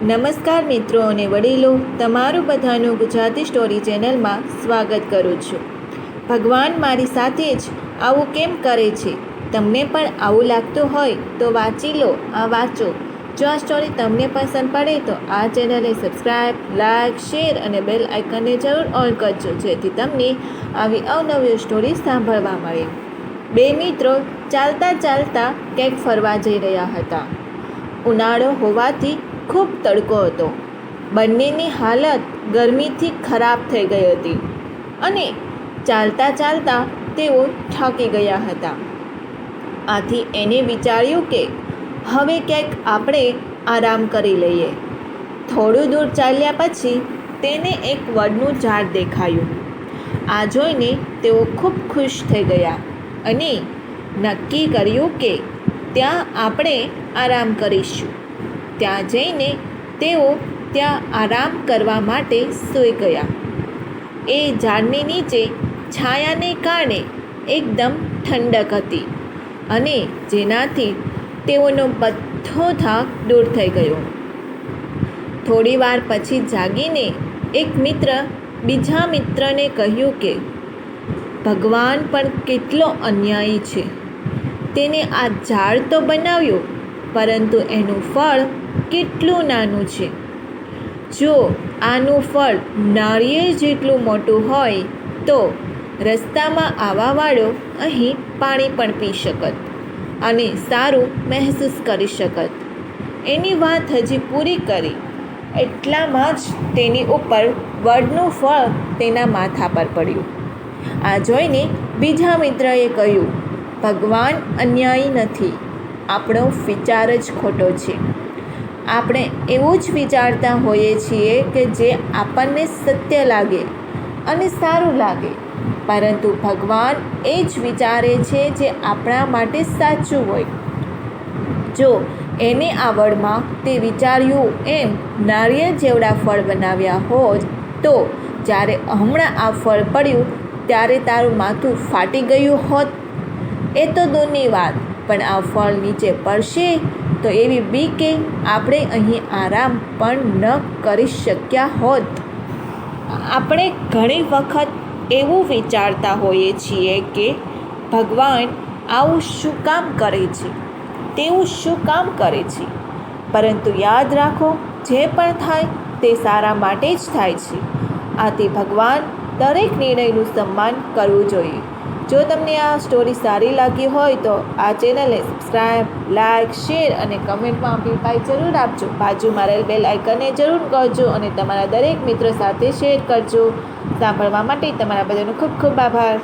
નમસ્કાર મિત્રો અને વડીલો, તમારું બધાનું ગુજરાતી સ્ટોરી ચેનલમાં સ્વાગત કરું છું. ભગવાન મારી સાથે જ આવું કેમ કરે છે? તમને પણ આવું લાગતું હોય તો વાંચી લો, વાંચો. જો આ સ્ટોરી તમને પસંદ પડે તો આ ચેનલને સબસ્ક્રાઈબ, લાઈક, શેર અને બેલ આઇકનને જરૂર ઓન કરજો, જેથી તમને આવી અવનવી સ્ટોરી સાંભળવા મળે. બે મિત્રો ચાલતા ચાલતા ક્યાંક ફરવા જઈ રહ્યા હતા. ઉનાળો હોવાથી ખૂબ તડકો હતો. બંનેની હાલત ગરમીથી ખરાબ થઈ ગઈ હતી અને ચાલતા ચાલતા તેઓ થાકી ગયા હતા. આથી એને વિચાર્યું કે હવે ક્યાંક આપણે આરામ કરી લઈએ. થોડું દૂર ચાલ્યા પછી તેને એક વડનું ઝાડ દેખાયું. આ જોઈને તેઓ ખૂબ ખુશ થઈ ગયા અને નક્કી કર્યું કે ત્યાં આપણે આરામ કરીશું. ત્યાં જઈને તેઓ ત્યાં આરામ કરવા માટે સૂઈ ગયા. એ ઝાડની નીચે છાયાને કારણે એકદમ ઠંડક હતી અને જેનાથી તેઓનો બધો થાક દૂર થઈ ગયો. થોડી વાર પછી જાગીને એક મિત્ર બીજા મિત્રને કહ્યું કે ભગવાન પણ કેટલો અન્યાયી છે. તેને આ ઝાડ તો બનાવ્યું, પરંતુ એનું ફળ કેટલું નાનું છે. જો આનું ફળ નાળિયેર જેટલું મોટું હોય તો રસ્તામાં આવવાવાળો અહીં પાણી પણ પી શકત અને સારું મહેસૂસ કરી શકત. એની વાત હજી પૂરી કરી એટલામાં જ તેની ઉપર વડનું ફળ તેના માથા પર પડ્યું. આ જોઈને બીજા મિત્રએ કહ્યું, ભગવાન અન્યાયી નથી, આપણો વિચાર જ ખોટો છે. આપણે એવું જ વિચારતા હોઈએ છીએ કે જે આપણને સત્ય લાગે અને સારું લાગે, પરંતુ ભગવાન એ જ વિચારે છે જે આપણા માટે સાચું હોય. જો એને આ વડમાં તે વિચાર્યું એમ નાળિયેર જેવડા ફળ બનાવ્યા હોત તો જ્યારે હમણાં આ ફળ પડ્યું ત્યારે તારું માથું ફાટી ગયું હોત. એ તો દૂરની વાત, પણ આ ફળ નીચે પડશે તો એવી બીકે આપણે અહીં આરામ પણ ન કરી શક્યા હોત. આપણે ઘણી વખત એવું વિચારતા હોઈએ છીએ કે ભગવાન આવું શું કામ કરે છે, તેવું શું કામ કરે છે, પરંતુ યાદ રાખો, જે પણ થાય તે સારા માટે જ થાય છે. આથી ભગવાન દરેક નિર્ણયનું સન્માન કરવું જોઈએ. જો તમને આ સ્ટોરી સારી લાગી હોય તો આ ચેનલને સબસ્ક્રાઈબ, લાઈક, શેર અને કમેન્ટમાં અભિપ્રાય જરૂર આપજો. બાજુમાં રહેલ બેલ આઇકનને જરૂર કરજો અને તમારા દરેક મિત્રો સાથે શેર કરજો. સાંભળવા માટે તમારા બધાનો ખૂબ ખૂબ આભાર.